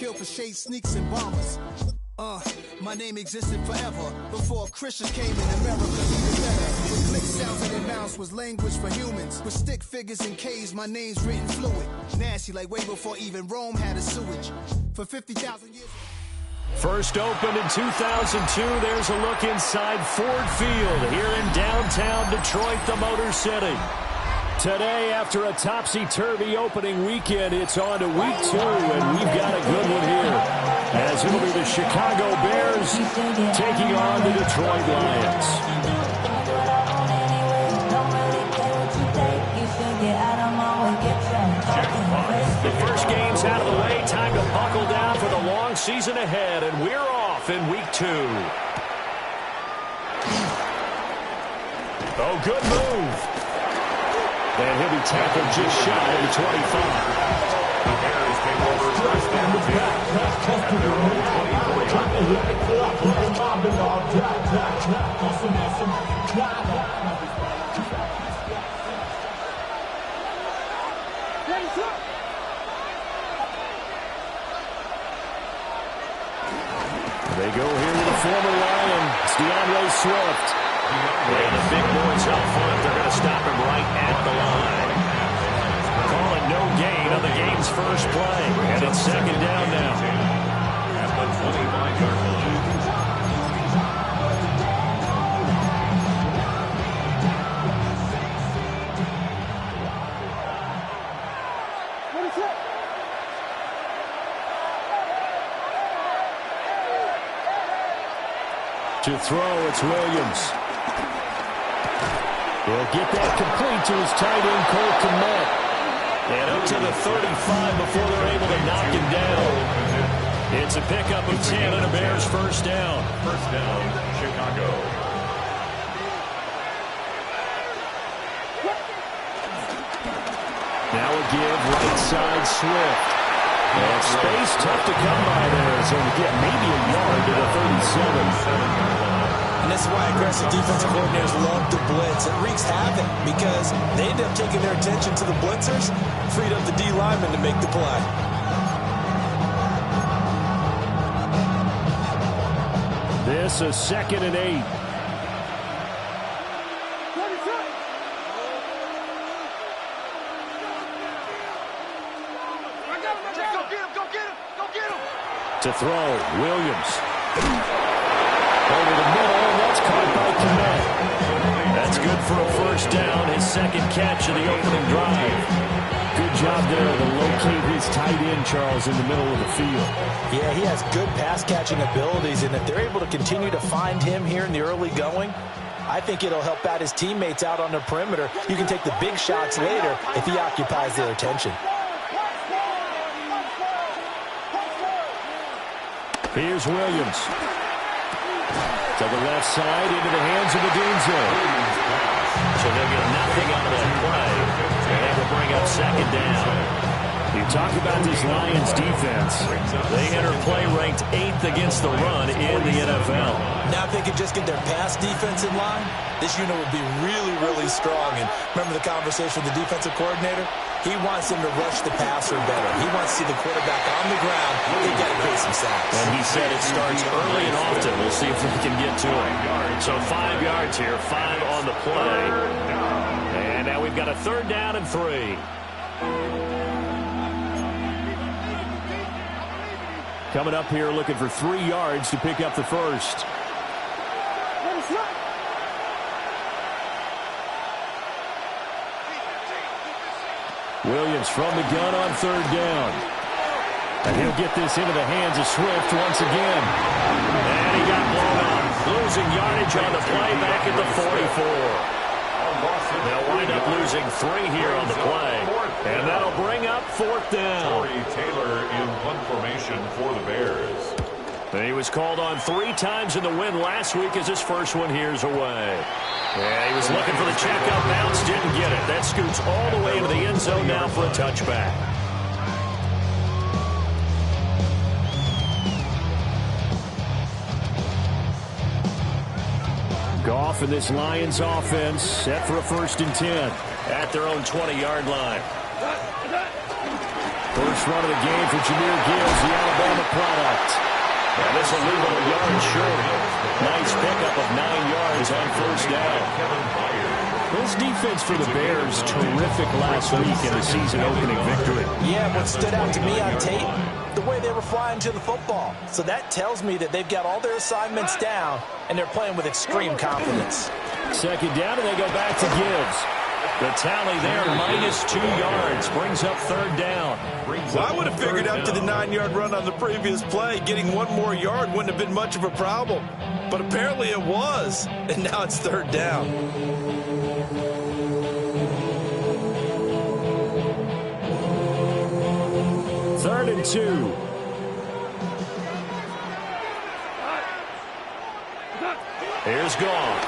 Kill for shade sneaks and bombers. My name existed forever before Christians came in America. Even better, with click sounds in their mouths was language for humans. With stick figures and K's, my name's written fluid. Nasty like way before even Rome had a sewage. For 50,000 years. First opened in 2002. There's a look inside Ford Field here in downtown Detroit, the Motor City. Today, after a topsy-turvy opening weekend, it's on to week 2, and we've got a good one here. As it'll be the Chicago Bears taking on the Detroit Lions. The first game's out of the way. Time to buckle down for the long season ahead, and we're off in week 2. Oh, good move. And he'll be tackled just shy of the 25. The Bears take over first and 10 at their own 20-40. They go here with a former Lion. It's DeAndre Swift. And the big boys up front, they're going to stop him right at the line. Calling no gain on the game's first play. And it's second down now. At the 25-yard line. To throw, it's Williams. He'll get that complete to his tight end, Cole Kmet. And up to the 35 before they're able to knock him down. It's a pickup of 10 and a Bears first down. First down, Chicago. Now a give, right side, Swift. And space tough to come by there. So to get maybe a yard to the 37. And this is why aggressive defensive coordinators love to blitz. It wreaks havoc because they end up taking their attention to the blitzers, freed up the D lineman to make the play. This is 2nd and 8. To throw, Williams. Over the middle, that's caught by Kmet. That's good for a first down, his second catch of the opening drive. Good job there to locate his tight end, Charles, in the middle of the field. Yeah, he has good pass-catching abilities, and if they're able to continue to find him here in the early going, I think it'll help out his teammates out on the perimeter. You can take the big shots later if he occupies their attention. Here's Williams. To the left side, into the hands of Odunze. So they'll get nothing out of that play. And they will bring up second down. You talk about this Lions defense. They enter play ranked 8th against the run in the NFL. Now if they could just get their pass defense in line, this unit would be really, really strong. And remember the conversation with the defensive coordinator? He wants them to rush the passer better. He wants to see the quarterback on the ground. They've got to create some sacks. And he said it starts early and often. We'll see if we can get to it. So 5 yards here, 5 on the play. And now we've got a 3rd down and 3. Coming up here looking for 3 yards to pick up the first. Williams from the gun on 3rd down. And he'll get this into the hands of Swift once again. And he got blown up. Losing yardage on the play back at the 44. They'll wind up losing 3 here on the play. And that'll bring up 4th down. Corey Taylor in punt formation for the Bears. And he was called on 3 times in the win last week as his first one here's away. Yeah, he was looking for the checkup bounce, didn't get it. That scoots all the way into the end zone now for a touchback. Goff and this Lions offense set for a 1st and 10 at their own 20-yard line. First run of the game for Jahmyr Gibbs, the Alabama product. And this will leave him a yard short. Nice pickup of 9 yards on first down. This defense for the Bears, terrific last week in the season-opening victory. Yeah, what stood out to me on tape, the way they were flying to the football. So that tells me that they've got all their assignments down, and they're playing with extreme confidence. Second down, and they go back to Gibbs. The tally there, -2 yards, brings up third down. Well, I would have figured out to the 9-yard run on the previous play. Getting 1 more yard wouldn't have been much of a problem. But apparently it was, and now it's third down. Third and 2. Here's Goff.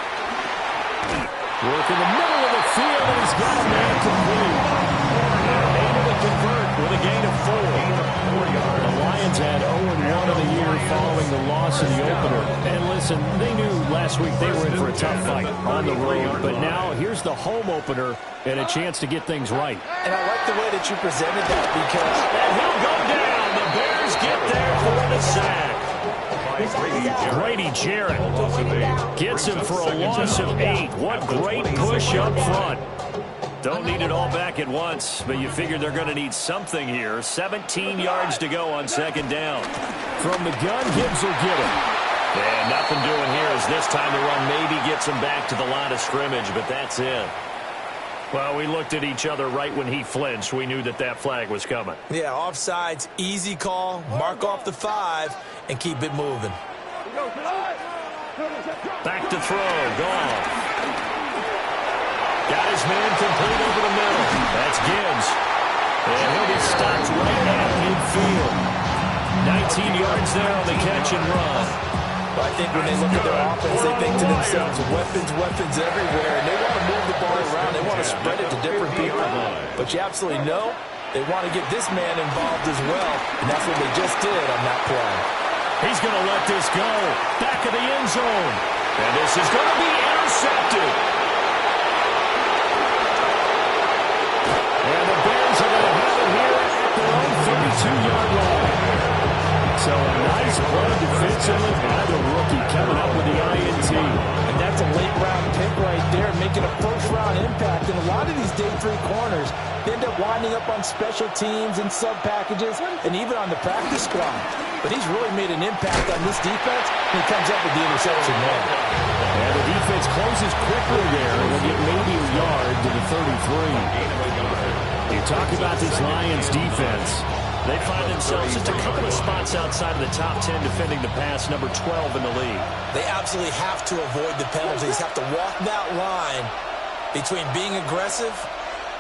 Work in the middle of the field, and he's got a man complete. Able to convert with a gain of 4. The Lions had 0-1 of the year following the loss in the opener. And listen, they knew last week they were in for a tough fight on the road. But now here's the home opener and a chance to get things right. And I like the way that you presented that because... And he'll go down. The Bears get there for the sack. Grady Jarrett gets him for a loss of 8. What great push up front. Don't need it all back at once, but you figure they're going to need something here. 17 yards to go on second down. From the gun, Gibbs will get him. And nothing doing here as this time the run maybe gets him back to the line of scrimmage, but that's it. Well, we looked at each other right when he flinched. We knew that that flag was coming. Yeah, offsides, easy call, mark off the 5, and keep it moving. Back to throw, Goff. Got his man complete over the middle. That's Gibbs. And he'll be stopped right at midfield. 19 yards there on the catch and run. But I think when they look at their offense, they think to themselves, weapons everywhere, and they want to move the ball around. They want to spread it to different people. But you absolutely know they want to get this man involved as well, and that's what they just did on that play. He's going to let this go. Back of the end zone. And this is going to be intercepted. And the Bears are going to have it here at their own 32-yard line. So a nice play defensively by the rookie coming up with the INT. And that's a late-round pick right there, making a first-round impact. And a lot of these day 3 corners, they end up winding up on special teams and sub-packages and even on the practice squad. But he's really made an impact on this defense, and he comes up with the interception there. And the defense closes quickly there and will get maybe a yard to the 33. You talk about this Lions defense. They find themselves just a couple of spots outside of the top 10 defending the pass, number 12 in the league. They absolutely have to avoid the penalties, have to walk that line between being aggressive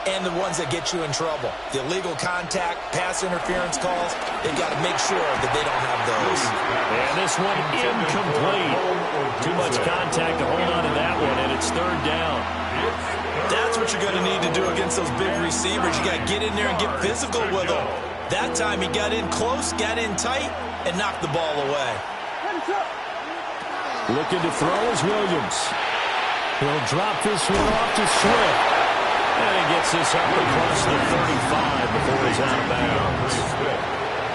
and the ones that get you in trouble. The illegal contact, pass interference calls, they've got to make sure that they don't have those. And this one incomplete. Too much contact to hold on to that one, and it's third down. That's what you're going to need to do against those big receivers. You got to get in there and get physical with them. That time he got in close, got in tight, and knocked the ball away. Looking to throw is Williams. He'll drop this one off to Swift. And he gets this up across the 35 before he's out of bounds.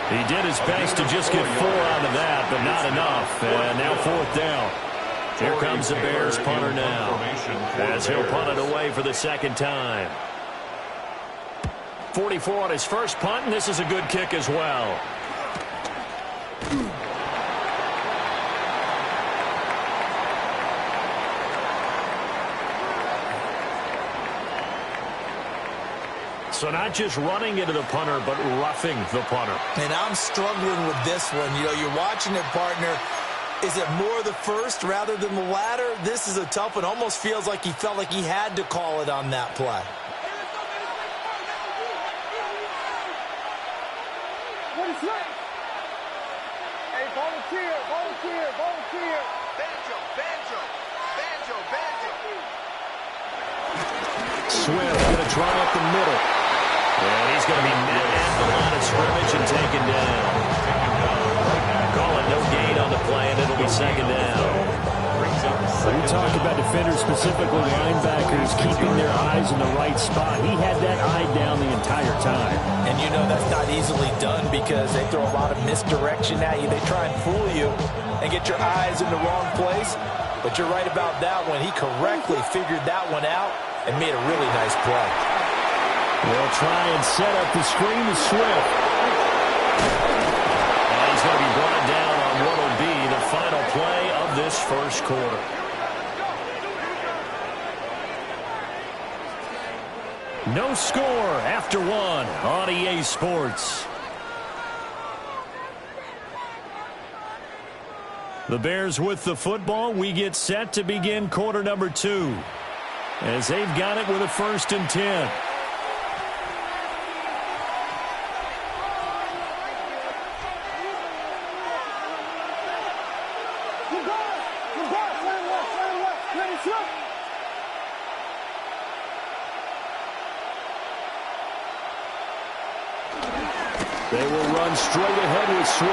He did his best to just get 4 out of that, but not enough. And now fourth down. Here comes the Bears punter now, as he'll punt it away for the second time. 44 on his first punt, and this is a good kick as well. So not just running into the punter, but roughing the punter. And I'm struggling with this one. You know, you're watching it, partner. Is it more the first rather than the latter? This is a tough one. Almost feels like he felt like he had to call it on that play. Hey, volunteer. Banjo. Swift going to try up the middle. And he's going to be met at the line of scrimmage and taken down. Call it no gain on the play, and it'll be second down. talk about defenders, specifically linebackers, keeping their eyes in the right spot. He had that eye down the entire time. And you know that's not easily done because they throw a lot of misdirection at you. They try and fool you and get your eyes in the wrong place. But you're right about that one. He correctly figured that one out and made a really nice play. They'll try and set up the screen to Swift. And he's going to be brought down on what will be the final play of this first quarter. No score after one on EA Sports. The Bears with the football. We get set to begin quarter number 2. As they've got it with a 1st and 10. They will run straight ahead with Swift.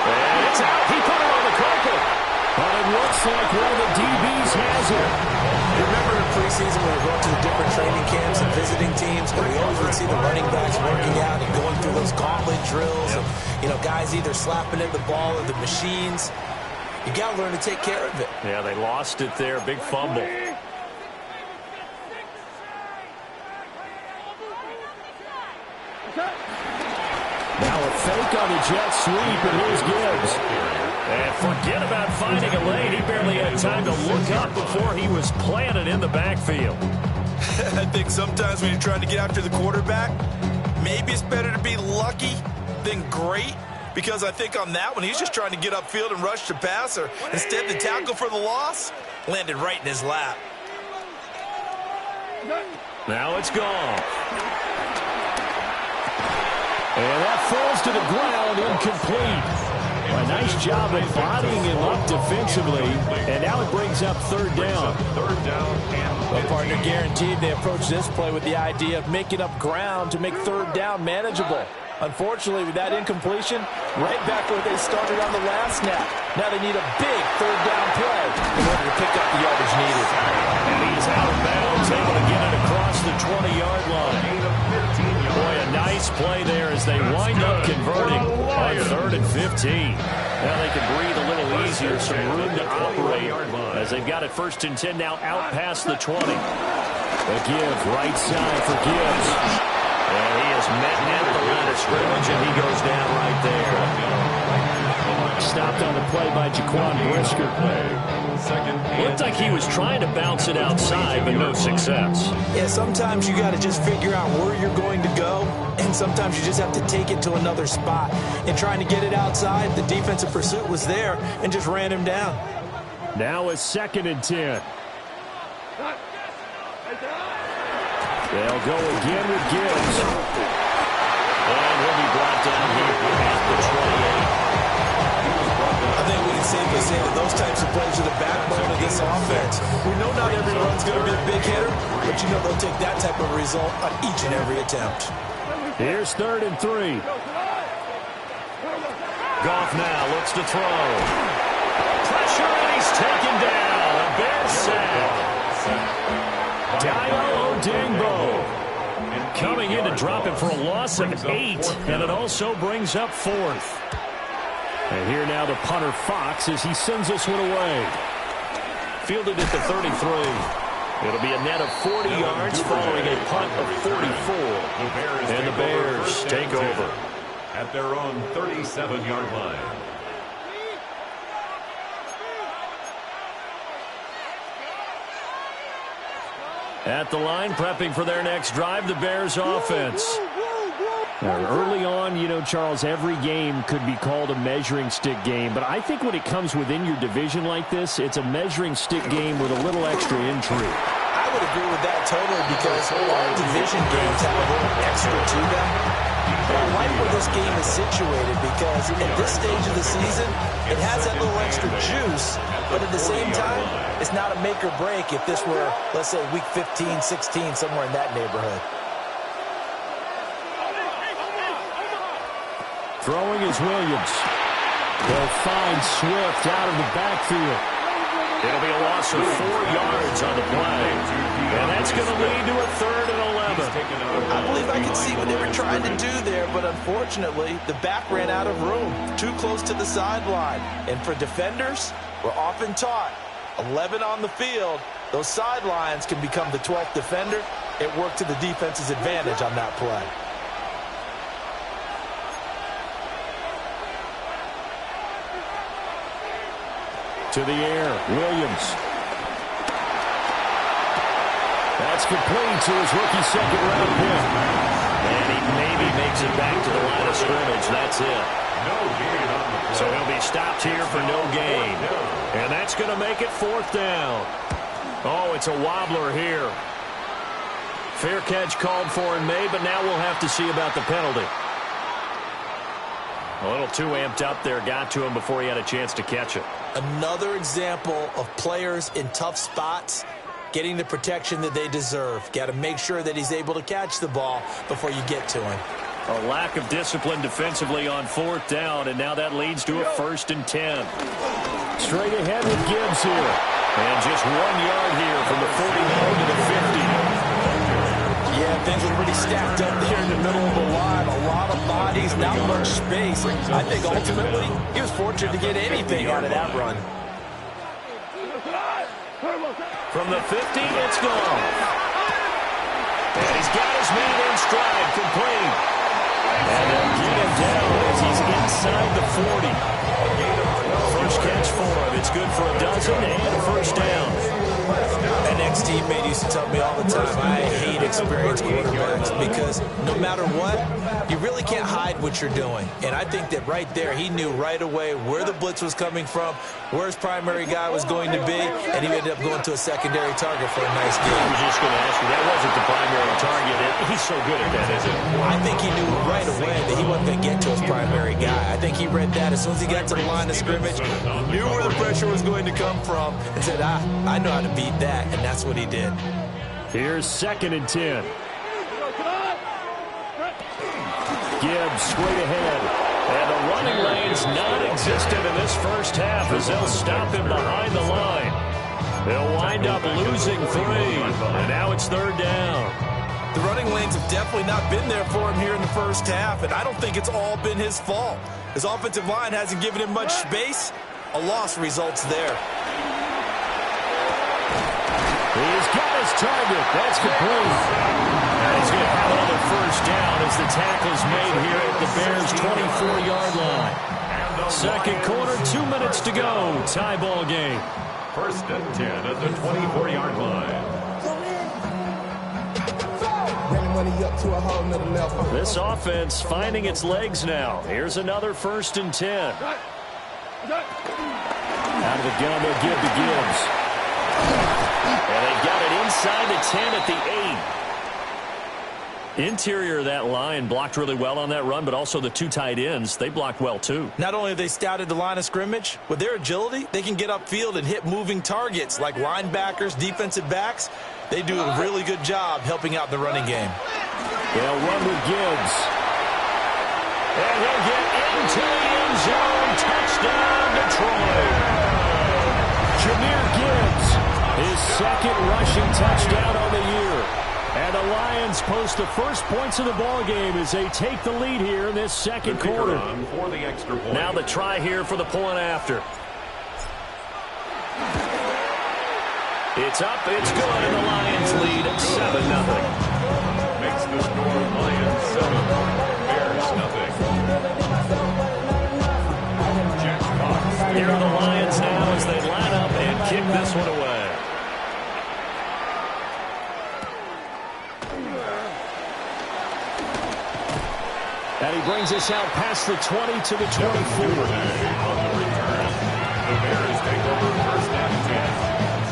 And it's out. He put it on the carpet. But it looks like one of the DBs has it. Remember in preseason when we were going to the different training camps and visiting teams, and we always would see the running backs working out and going through those gauntlet drills. And, you know, guys either slapping at the ball or the machines. You got to learn to take care of it. Yeah, they lost it there. Big fumble. Now a fake on the jet sweep, and here's Gibbs. And forget about finding a lane. He barely had time to look up before he was planted in the backfield. I think sometimes when you're trying to get after the quarterback, maybe it's better to be lucky than great. Because I think on that one, he's just trying to get upfield and rush the passer. Instead, the tackle for the loss landed right in his lap. Now it's gone. And that falls to the ground, incomplete. A nice job of bodying him up defensively. And now it brings up 3rd down. Well, partner, guaranteed they approach this play with the idea of making up ground to make 3rd down manageable. Unfortunately, with that incompletion, right back where they started on the last snap. Now they need a big 3rd down play in order to pick up the yardage needed. And he's out of bounds, able to get it across the 20-yard line. Boy, a nice play there as they wind up converting on 3rd and 15. Now they can breathe a little easier, some room to operate as they've got it 1st and 10 now out past the 20. A give, right side for Gibbs. And he is met at the line of scrimmage, and he goes down right there. Stopped on the play by Jaquan Brisker. Looked like he was trying to bounce it outside, but no success. Yeah, sometimes you got to just figure out where you're going to go, and sometimes you just have to take it to another spot. And trying to get it outside, the defensive pursuit was there and just ran him down. Now a 2nd and 10. They'll go again with Gibbs. And he'll be brought down here at the 28. I think we can safely say that those types of plays are the backbone of this offense. We know not every run's going to be a big hitter, but you know they'll take that type of result on each and every attempt. Here's 3rd and 3. Goff now looks to throw. Pressure, and he's taken down. A Bears sack. Dayo Odeyingbo coming in to drop it for a loss of 8, and it also brings up 4th. And here now the punter Fox as he sends this one away. Fielded at the 33. It'll be a net of 40 yards following a punt of 44. And the Bears take over at their own 37-yard line. At the line, prepping for their next drive, the Bears offense. Early on, you know, Charles, every game could be called a measuring stick game. But I think when it comes within your division like this, it's a measuring stick game with a little extra intrigue. I would agree with that totally because all division games have a little extra to them. But I like where this game is situated because at this stage of the season, it has that little extra juice. But at the same time, it's not a make or break if this were, let's say, week 15, 16, somewhere in that neighborhood. Throwing is Williams. They'll find Swift out of the backfield. It'll be a loss of 4 yards on the play. And that's going to lead to a 3rd and 11. I believe I can see what they were trying to do there, but unfortunately, the back ran out of room. Too close to the sideline. And for defenders, we're often taught, 11 on the field, those sidelines can become the 12th defender. It worked to the defense's advantage on that play. To the air, Williams. That's complete to his rookie second-round pick. And he maybe makes it back to the line of scrimmage. That's it. So he'll be stopped here for no gain. And that's going to make it 4th down. Oh, it's a wobbler here. Fair catch called for and made, but now we'll have to see about the penalty. A little too amped up there. Got to him before he had a chance to catch it. Another example of players in tough spots getting the protection that they deserve. Got to make sure that he's able to catch the ball before you get to him. A lack of discipline defensively on 4th down, and now that leads to a 1st and 10. Straight ahead with Gibbs here. And just 1 yard here from the 49 to the 50. Yeah, things were pretty stacked up there in the middle of the line. A lot of bodies, not much space. I think ultimately he was fortunate to get anything out of that run. From the 50, it's gone. And he's got his man in stride, complete. And they'll get him down as he's inside the 40. First catch for him. It's good for a dozen and a 1st down. An ex-teammate used to tell me all the time, I hate experienced quarterbacks because no matter what, you really can't hide what you're doing. And I think that right there, he knew right away where the blitz was coming from, where his primary guy was going to be, and he ended up going to a secondary target for a nice game. I was just going to ask you, that wasn't the primary target. He's so good at that, isn't he? I think he knew right away that he wasn't going to get to his primary guy. I think he read that as soon as he got to the line of scrimmage, knew where the pressure was going to come from, and said, I know how to beat that, and that's what he did. Here's 2nd and 10. Gibbs straight ahead. And the running lane's non-existent in this first half as they'll stop him behind the line. They'll wind up losing 3. And now it's 3rd down. The running lanes have definitely not been there for him here in the first half, and I don't think it's all been his fault. His offensive line hasn't given him much space. A loss results there. He's got his target. That's complete. And he's going to have another 1st down as the tackle's made here at the Bears' 24-yard line. 2nd quarter, 2 minutes to go. Tie ball game. 1st and 10 at the 24-yard line. This offense finding its legs now. Here's another 1st and 10. Out of the gun, they'll give to Gibbs. And they got it inside the 10 at the 8. Interior of that line blocked really well on that run, but also the 2 tight ends, they blocked well too. Not only have they scouted the line of scrimmage, with their agility, they can get upfield and hit moving targets like linebackers, defensive backs. They do a really good job helping out the running game. They'll run with Gibbs. And he'll get into the end zone. Touchdown, Detroit. Jahmyr Gibbs, his 2nd rushing touchdown on the year. And the Lions post the first points of the ball game as they take the lead here in this 2nd quarter. Now the try here for the point after. It's up, it's good, and the Lions lead 7-0. Makes the score Lions 7, Bears nothing. Jack Cox. Here are the Lions now as they line up and kick this one away. And he brings us out past the 20 to the 24. On the return, the Bears take over 1st and 10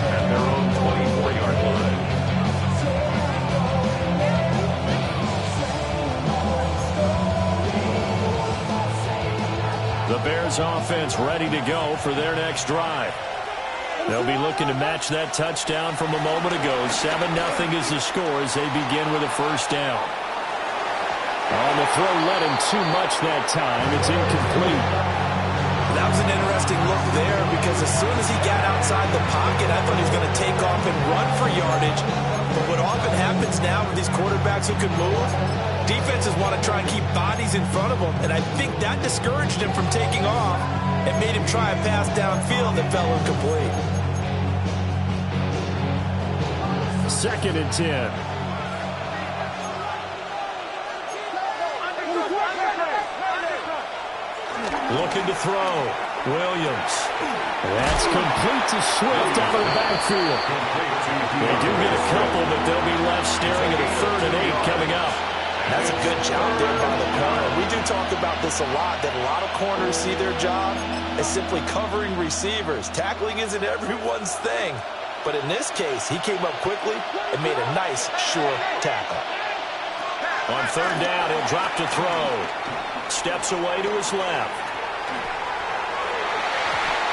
at their own 24-yard line. The Bears offense ready to go for their next drive. They'll be looking to match that touchdown from a moment ago. 7-0 is the score as they begin with a 1st down. On the throw, led him too much that time. It's incomplete. That was an interesting interesting look there because as soon as he got outside the pocket, I thought he was going to take off and run for yardage. But what often happens now with these quarterbacks who can move, defenses want to try and keep bodies in front of them, and I think that discouraged him from taking off and made him try a pass downfield that fell incomplete. 2nd and 10. Looking to throw. Williams. That's complete to Swift out of the backfield. They do get a couple, but they'll be left staring at a 3rd and 8 coming up. That's a good job there by the corner. We do talk about this a lot, that a lot of corners see their job as simply covering receivers. Tackling isn't everyone's thing. But in this case, he came up quickly and made a nice, sure tackle. On 3rd down, he'll drop to throw. Steps away to his left.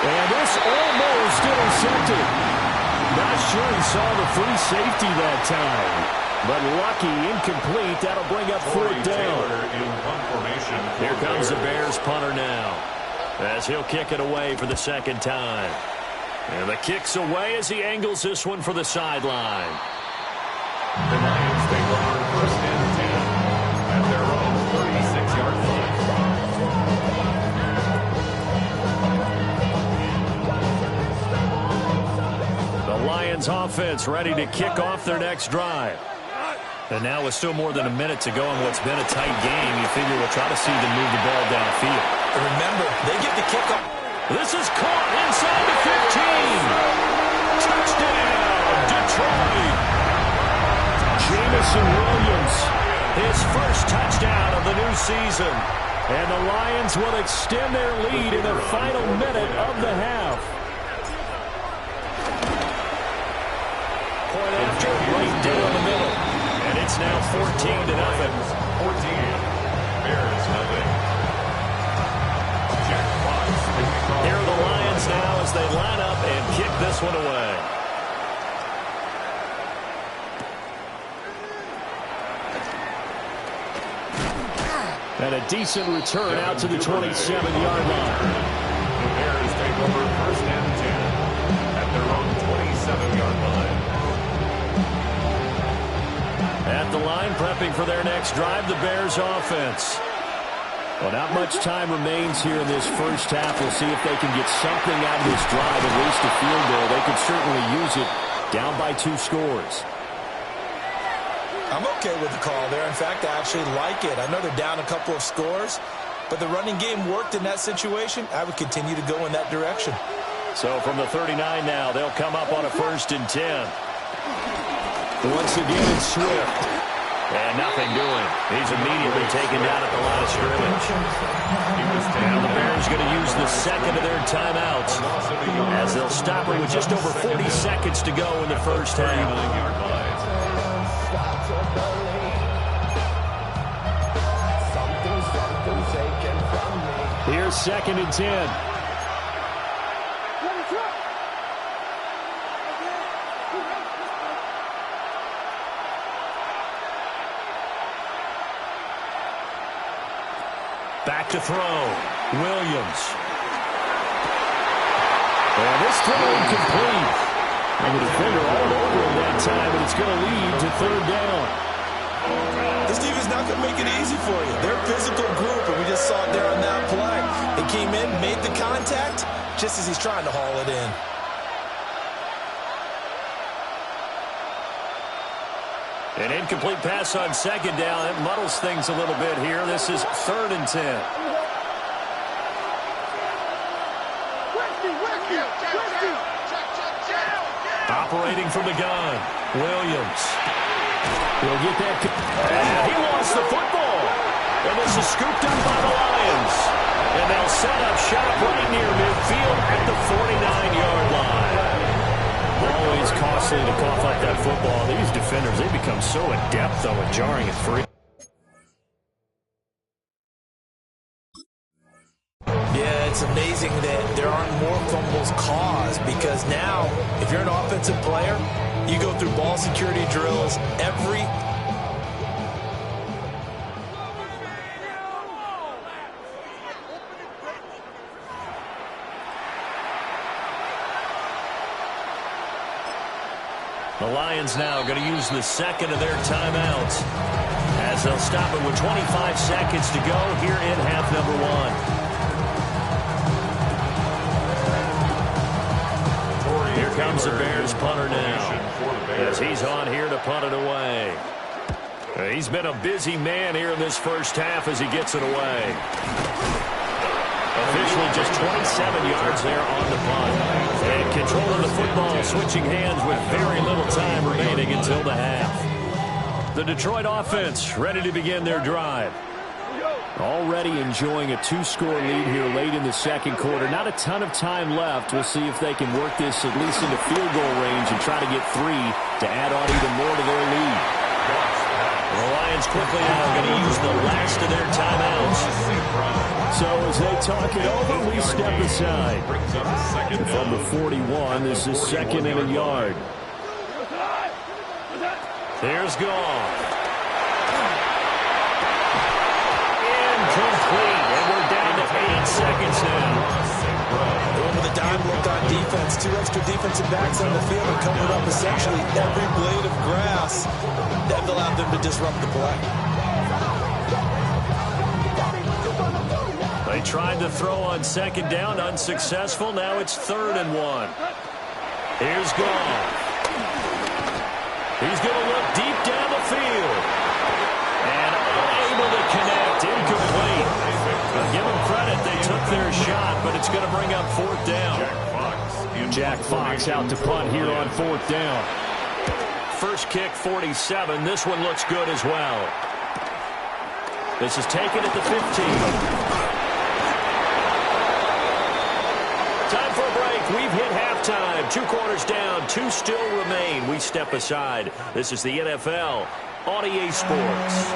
And this almost intercepted. Not sure he saw the free safety that time. But lucky, incomplete. That'll bring up 4th down. Here comes the Bears punter now, as he'll kick it away for the 2nd time. And the kick's away as he angles this one for the sideline. The Lions take over 1st and 10 at their own 36-yard line. The Lions offense ready to kick off their next drive. And now with still more than a minute to go in what's been a tight game, you figure we'll try to see them move the ball downfield. And remember, they get the kickoff. This is caught inside the 15. Touchdown, Detroit. Jameson Williams, his first touchdown of the new season. And the Lions will extend their lead in the final minute of the half. Point after, right down the middle. And it's now 14-0. 14. Bears nothing. Jack Fox. Here are the Lions now as they line up and kick this one away. And a decent return out to the 27-yard line. The Bears take over 1st and 10 at their own 27-yard line. At the line, prepping for their next drive, the Bears offense. Well, not much time remains here in this first half. We'll see if they can get something out of this drive, at least a field goal. They could certainly use it, down by 2 scores. I'm okay with the call there. In fact, I actually like it. I know they're down a couple of scores, but the running game worked in that situation. I would continue to go in that direction. So from the 39 now, they'll come up on a 1st and 10. Once again, it's Swift. And nothing doing. He's immediately taken down at the line of scrimmage. Now the Bears going to use the 2nd of their timeouts as they'll stop it with just over 40 seconds to go in the first half. Here's 2nd and 10. Back to throw. Williams. And this throw incomplete. And the defender all over him that time, and it's going to lead to 3rd down. This defense not going to make it easy for you. They're a physical group, and we just saw it there on that play. They came in, made the contact, just as he's trying to haul it in. An incomplete pass on 2nd down. It muddles things a little bit here. This is 3rd and 10. Operating from the gun. Williams. He'll get that. And he lost the football. And this is scooped up by the Lions. And they'll set up shop right near midfield at the 49-yard line. Always costly to cough up that football. These defenders, they become so adept, though, at jarring it free. Yeah, it's amazing that there aren't more fumbles caused because now, if you're an offensive player, you go through ball security drills every The Lions now going to use the second of their timeouts as they'll stop it with 25 seconds to go here in half number one. Here comes the Bears punter now as he's on here to punt it away. He's been a busy man here in this first half as he gets it away. Officially just 27 yards there on the punt. And controlling the football, switching hands with very little time remaining until the half. The Detroit offense ready to begin their drive. Already enjoying a 2-score lead here late in the second quarter. Not a ton of time left. We'll see if they can work this at least into field goal range and try to get 3 to add on even more to their lead. The Lions quickly now going to use the last of their timeouts. So as they talk it over, we step aside. From the 41, this is second and a yard. There's Goff. Incomplete, and we're down to 8 seconds now. Going with a dime look on defense. 2 extra defensive backs on the field and covering up essentially every blade of grass. That allowed them to disrupt the play. They tried to throw on second down, unsuccessful. Now it's 3rd and 1. Here's Goff. He's going to look deep down the field. And unable to connect. Incomplete. Give them credit. They took their shot, but it's going to bring up 4th down. Jack Fox out to punt here on 4th down. First kick, 47. This one looks good as well. This is taken at the 15. Time for a break. We've hit halftime. 2 quarters down. 2 still remain. We step aside. This is the NFL on EA Sports.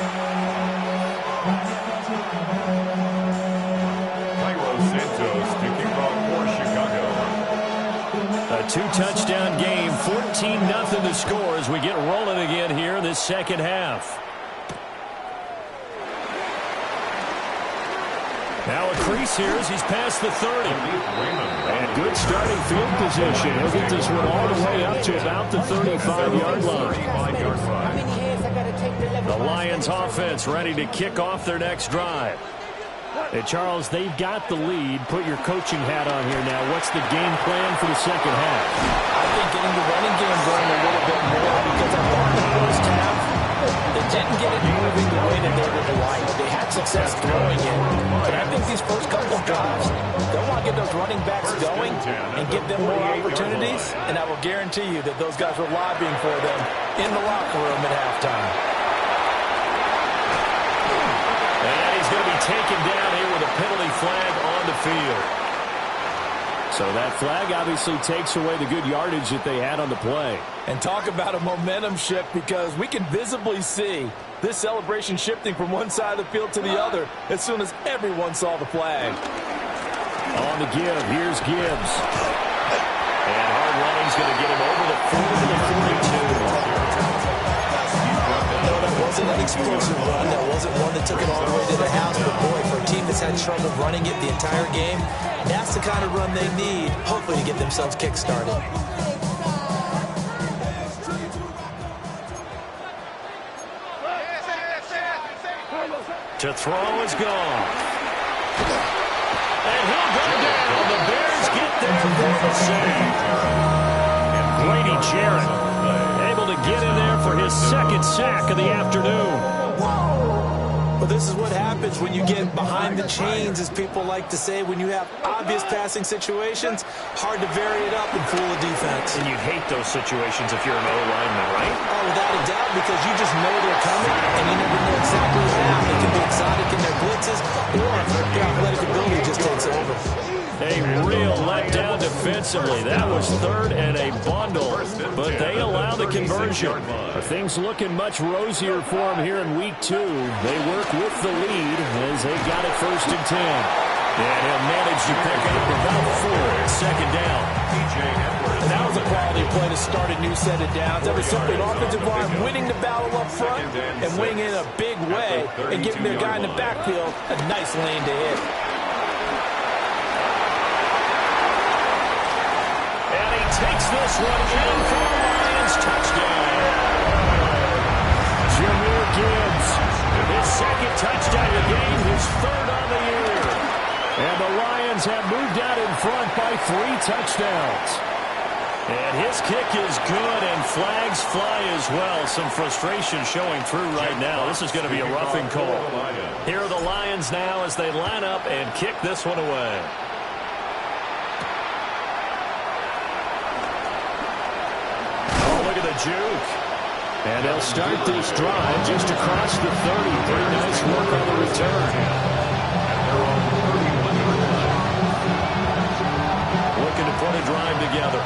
Cairo Santos to kick off for Chicago. A 2-touchdown game. 14-0 the score as we get rolling again here in this second half. Now a crease here as he's past the 30. And good starting field position. He'll get this one all the way up to about the 35-yard line. The Lions offense ready to kick off their next drive. Hey, Charles, they've got the lead. Put your coaching hat on here now. What's the game plan for the second half? I think getting the running game going a little bit more because I thought in the first half they didn't get it moving the way that they would like. They had success throwing it. But I think these first couple of drives, they want to get those running backs going and give them more opportunities. And I will guarantee you that those guys were lobbying for them in the locker room at halftime. And he's going to be taken down here with a penalty flag on the field. So that flag obviously takes away the good yardage that they had on the play. And talk about a momentum shift because we can visibly see this celebration shifting from one side of the field to the other as soon as everyone saw the flag. On the give, here's Gibbs. And hard running's going to get him over the 40 to the 42. No, that wasn't an explosive run. That wasn't one that took it all the way to the house. But boy, for a team that's had trouble running it the entire game, that's the kind of run they need, hopefully, to get themselves kick-started. To throw is gone. And he'll go down. The Bears get there for the save. And Grady Jarrett able to get in there for his second sack of the afternoon. Well, this is what happens when you get behind the chains, as people like to say. When you have obvious passing situations, hard to vary it up and fool the defense. And you hate those situations if you're an O-lineman, right? Oh, without a doubt, because you just know they're coming, and you never know exactly what happens. They can be exotic in their blitzes, or their athletic ability just takes over. A real letdown defensively. That was 3rd and a bundle, but they allow the conversion. Things looking much rosier for them here in week 2. They work with the lead as they got it 1st and 10. And he'll manage to pick up about 4 at second down. And that was a quality play to start a new set of downs. That was simply an offensive line winning the battle up front and winning in a big way and giving their guy in the backfield a nice lane to hit. Takes this one in for the Lions. Touchdown. touchdown to gain his third on the year. And the Lions have moved out in front by 3 touchdowns. And his kick is good, and flags fly as well. Some frustration showing through right now. This is going to be a roughing call. Here are the Lions now as they line up and kick this one away. Oh, look at the juke. And they'll start this drive just across the 30. Pretty nice work on the return. Looking to put a drive together.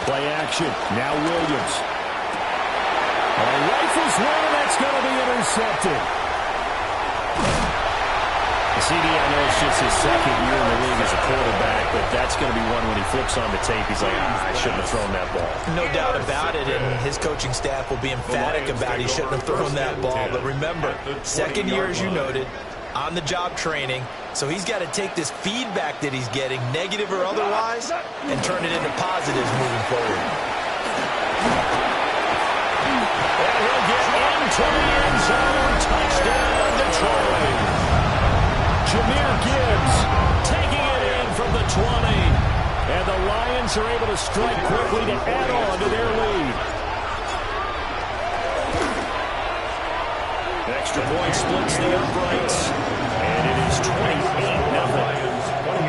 Play action. Now Williams. Rifles one, and that's going to be intercepted. CD, I know it's just his second year in the league as a quarterback, but that's going to be one when he flips on the tape. He's like, I shouldn't have thrown that ball. No doubt about it, and his coaching staff will be emphatic about he shouldn't have thrown that ball. But remember, second year, as you noted, on-the-job training, so he's got to take this feedback that he's getting, negative or otherwise, and turn it into positives moving forward. And he'll get into the end zone. Touchdown, Detroit. Jahmyr Gibbs taking it in from the 20. And the Lions are able to strike quickly to add on to their lead. Extra point splits the uprights. And it is 28-0. Lions 28,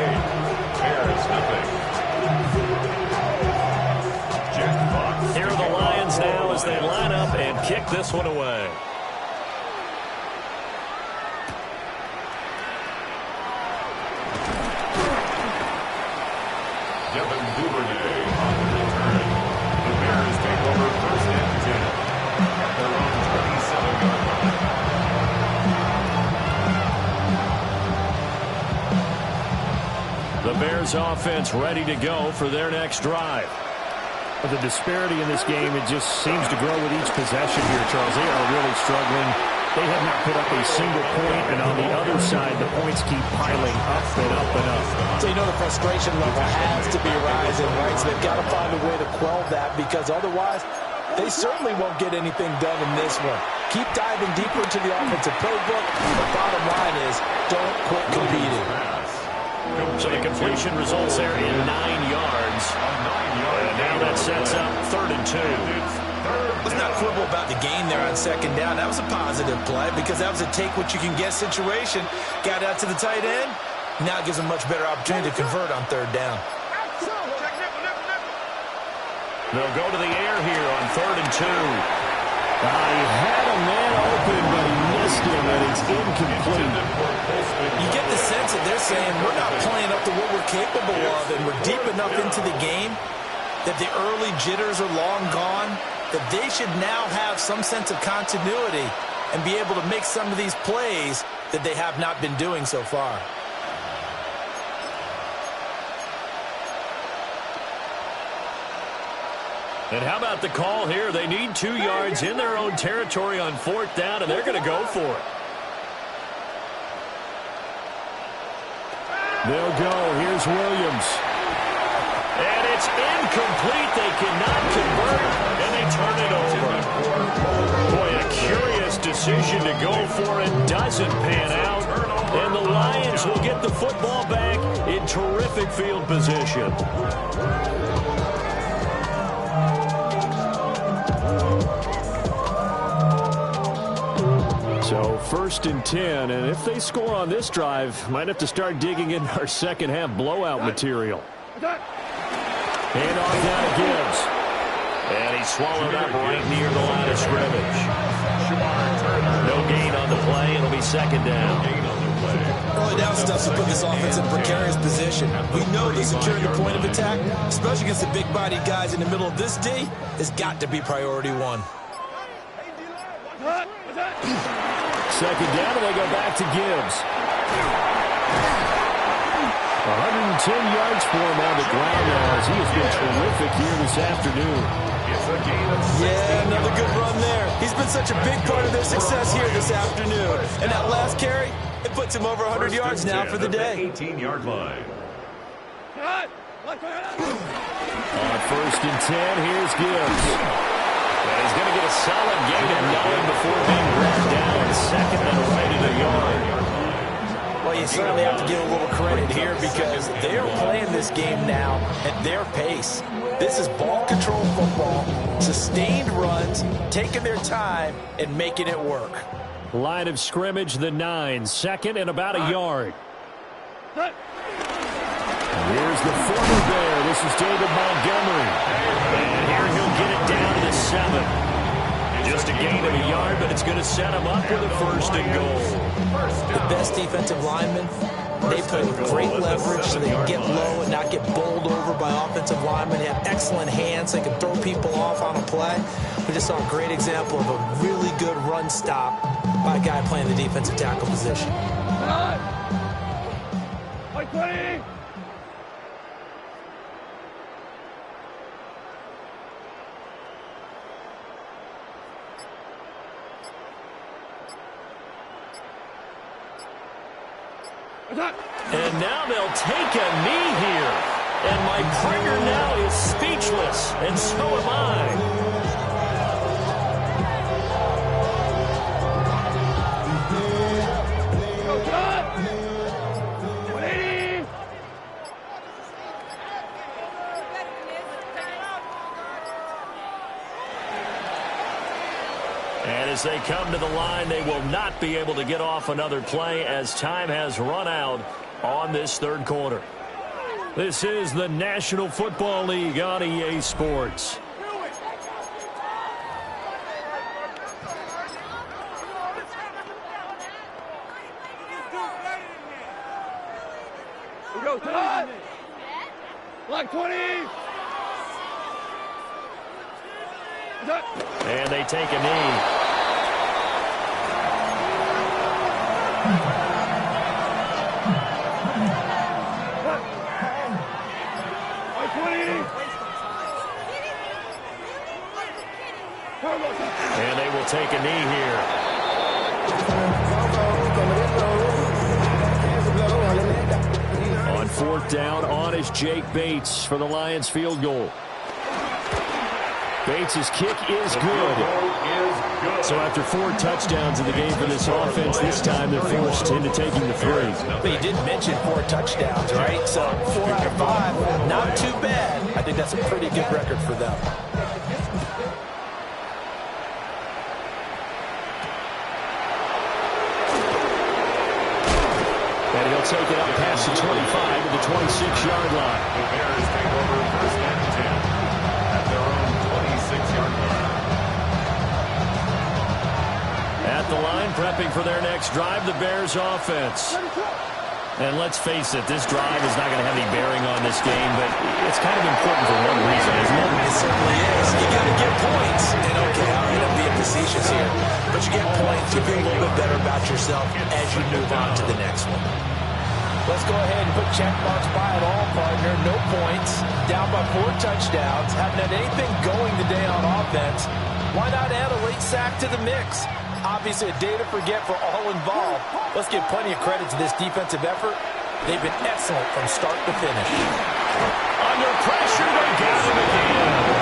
Bears nothing. Jack Fox. Here are the Lions now as they line up and kick this one away. Devin Duvernay on the return. The Bears take over first and 10 at their own 27-yard line. The Bears offense ready to go for their next drive. The disparity in this game, it just seems to grow with each possession here, Charles. They are really struggling. They have not put up a single point, and on the other side, the points keep piling up and up and up. So you know the frustration level has to be rising, right? So they've got to find a way to quell that, because otherwise they certainly won't get anything done in this one. Keep diving deeper into the offensive playbook. The bottom line is don't quit competing. So the completion results there in 9 yards. And now that sets up 3rd and 2. Let's not quibble about the gain there on 2nd down. That was a positive play because that was a take-what-you-can-get situation. Got out to the tight end. Now it gives them much better opportunity to convert on 3rd down. They'll go to the air here on 3rd and 2. He had a man open, but he missed him, and it's incomplete. You get the sense that they're saying we're not playing up to what we're capable of, and we're deep enough into the game that the early jitters are long gone, that they should now have some sense of continuity and be able to make some of these plays that they have not been doing so far. And how about the call here? They need 2 yards in their own territory on 4th down, and they're going to go for it. They'll go. Here's Williams. And it's incomplete. They cannot convert, and they turn it over. Boy, a curious decision to go for it. Doesn't pan out. And the Lions will get the football back in terrific field position. So 1st and 10, and if they score on this drive, might have to start digging in our second half blowout material. And off down to Gibbs. And he's swallowed up right near the line of scrimmage. No gain on the play. It'll be 2nd down. Early down stuff to put this offense in a precarious position. We know that securing the point of attack, especially against the big-bodied guys in the middle of this D, has got to be priority 1. 2nd down, and they go back to Gibbs. 110 yards for him on the ground now, as he has been terrific here this afternoon. Yeah, another good run there. He's been such a big part of their success here this afternoon. And that last carry, it puts him over 100 yards now for the day. 18-yard line. On 1st and 10, here's Gibbs. And he's going to get a solid gain of 9 before being brought down. Second and right in the yard. Well, you certainly have to give a little credit here because they are playing this game now at their pace. This is ball control football, sustained runs, taking their time and making it work. Line of scrimmage, the 9, second and about a yard. Here's the former Bear. This is David Montgomery. And here he'll get it down to the 7. Just a gain of a yard, but it's going to set him up with a 1st and goal. The best defensive linemen, they play with great leverage so they can get low and not get bowled over by offensive linemen. They have excellent hands. They can throw people off on a play. We just saw a great example of a really good run stop by a guy playing the defensive tackle position. And now they'll take a knee here. And my partner now is speechless, and so am I. And as they come to the line, they will not be able to get off another play as time has run out on this 3rd quarter. This is the National Football League on EA Sports. We go, Block 20! And they take a knee. And they will take a knee here. On 4th down, on is Jake Bates for the Lions field goal. Bates' kick is good. So after 4 touchdowns in the game for this offense, this time they're forced into taking the 3. But you did mention 4 touchdowns, right? So 4 out of 5, not too bad. I think that's a pretty good record for them. And he'll take it up past the 25 to the 26-yard line. The Bears take over 1st and 10 at their own 26-yard line. At the line, prepping for their next drive, the Bears offense. And let's face it, this drive is not going to have any bearing on this game, but it's kind of important for one reason, isn't it? It certainly is. You got to get points. And okay, I'm going to be facetious here, but you get points, you feel a little bit better about yourself as you move on to the next one. Let's go ahead and put check marks by it all, partner. No points, down by 4 touchdowns, haven't had anything going today on offense. Why not add a late sack to the mix? Obviously a day to forget for all involved. Let's give plenty of credit to this defensive effort. They've been excellent from start to finish. Under pressure, they got him again.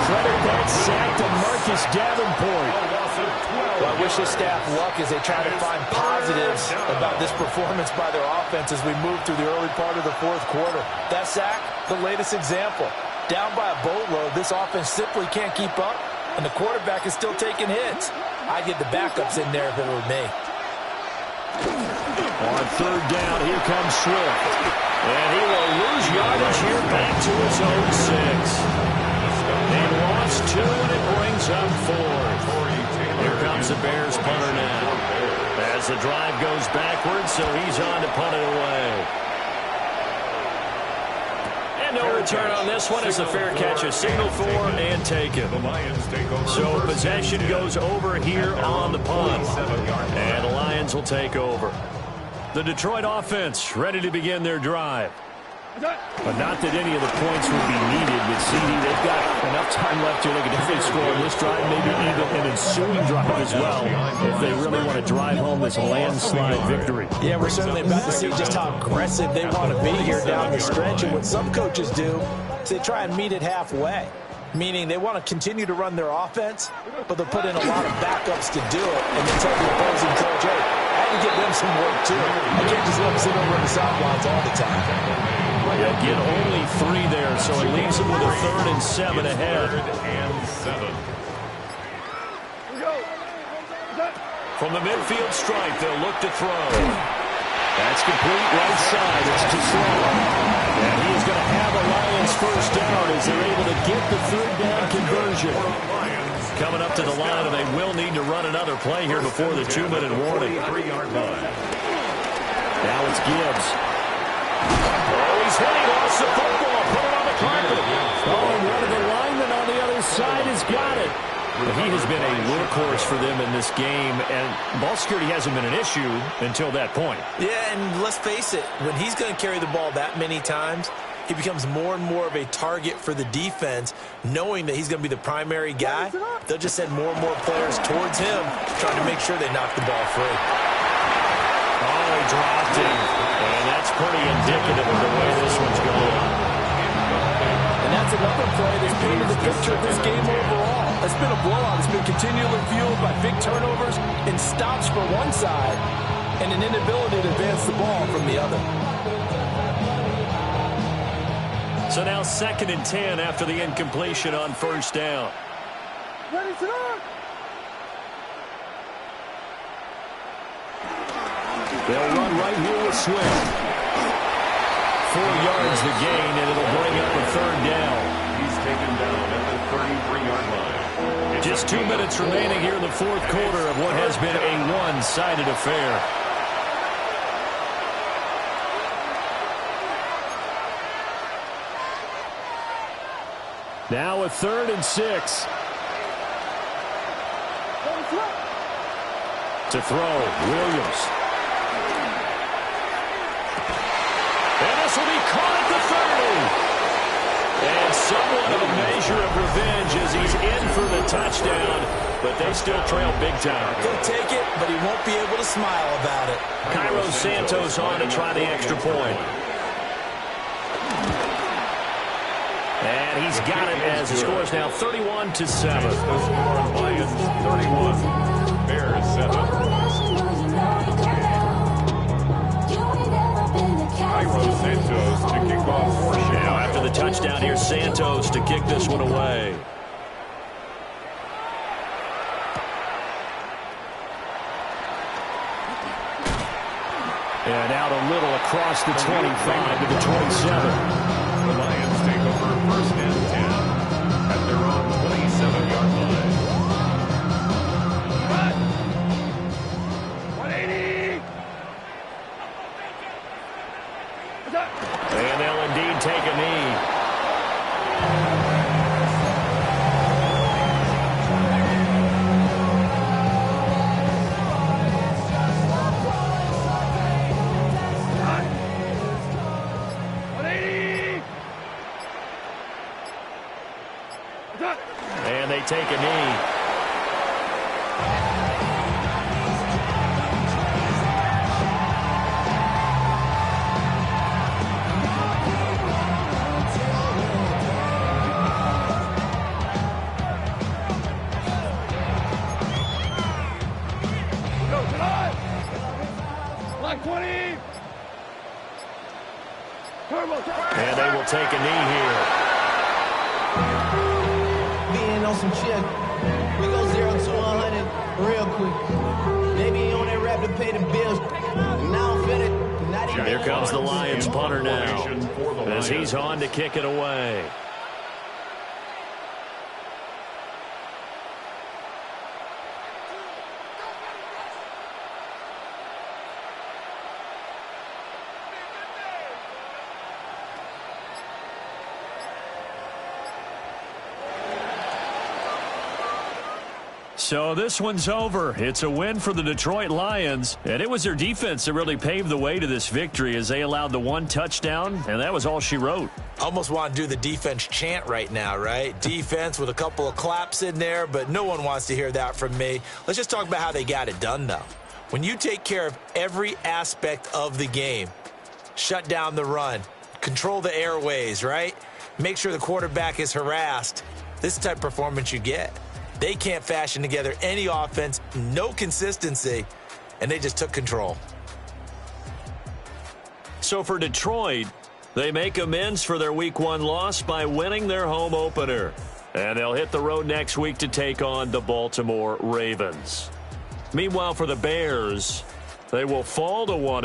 Credit that sack to Marcus Davenport. Well, I wish this staff luck as they try to find positives about this performance by their offense as we move through the early part of the 4th quarter. That sack, the latest example. Down by a boatload, this offense simply can't keep up, and the quarterback is still taking hits. I'd get the backups in there if it were me. On 3rd down, here comes Swift. And he will lose yardage here back to his own 6. They lost 2, and it brings up 4th. Here comes the Bears punter now. As the drive goes backwards, so he's on to punt it away. And no return on this one as the fair catch is signaled for and taken. So possession goes over here on the punt. And the Lions will take over. The Detroit offense ready to begin their drive. But not that any of the points would be needed with CD. They've got enough time left here. They can definitely score on this drive, maybe even an ensuing drive as well if they really want to drive home this landslide victory. Yeah, we're certainly about to see just how aggressive they want to be here down the stretch. And what some coaches do is they try and meet it halfway, meaning they want to continue to run their offense, but they'll put in a lot of backups to do it, and then tell the opposing coach, hey, I had to get them some work too. I can't just let them sit over on the sidelines all the time. Yeah, get only 3 there, so it leaves them with a 3rd and 7 ahead. From the midfield stripe, they'll look to throw. That's complete right side. It's to Sloan. And he is going to have a Lions first down as they're able to get the 3rd down conversion. Coming up to the line, and they will need to run another play here before the 2-minute warning. Now it's Gibbs. Oh, he's hit. He lost the football. Put it on the carpet. Oh, and one of the linemen on the other side has got it. But he has been a workhorse for them in this game, and ball security hasn't been an issue until that point. Yeah, and let's face it, when he's going to carry the ball that many times, he becomes more and more of a target for the defense, knowing that he's going to be the primary guy. They'll just send more and more players towards him, trying to make sure they knock the ball free. Oh, he dropped it. And that's pretty indicative of the way this one's going. And that's another play that's painted the picture of this game overall. It's been a blowout. It's been continually fueled by big turnovers and stops for one side and an inability to advance the ball from the other. So now 2nd and 10 after the incompletion on first down. Ready to run. They'll run right here with Swift. 4 yards the gain, and it'll bring up a 3rd down. He's taken down at the 33-yard line. Just 2 minutes remaining here in the 4th quarter of what has been a one-sided affair. Now a 3rd and 6. To throw, Williams. And this will be caught at the 30. And somewhat of a measure of revenge as he's in for the touchdown, but they still trail big time. He'll take it, but he won't be able to smile about it. Cairo Santos on to try the extra point. And he's got it as the score is now 31-7. The score, Lions 31, Bears 7. Cairo Santos to kick off for Chicago. Now after the touchdown here, Santos to kick this one away. And out a little across the 25 to the 27. The Lions take over 1st and 10 at their own 27-yard line. 180. And they'll indeed take a knee. And they take a knee. Black 20. And they will take a knee here. Being on some shit, we go 0 to 100 real quick. Maybe you on that rap to pay the bills. Now I'm finished. Here comes the Lions punter now as he's on to kick it away. So this one's over. It's a win for the Detroit Lions, and it was their defense that really paved the way to this victory as they allowed the one touchdown, and that was all she wrote. Almost want to do the defense chant right now, right? Defense with a couple of claps in there, but no one wants to hear that from me. Let's just talk about how they got it done, though. When you take care of every aspect of the game, shut down the run, control the airways, right? Make sure the quarterback is harassed. This is the type of performance you get. They can't fashion together any offense, no consistency, and they just took control. So for Detroit, they make amends for their Week 1 loss by winning their home opener. And they'll hit the road next week to take on the Baltimore Ravens. Meanwhile, for the Bears, they will fall to 1-1.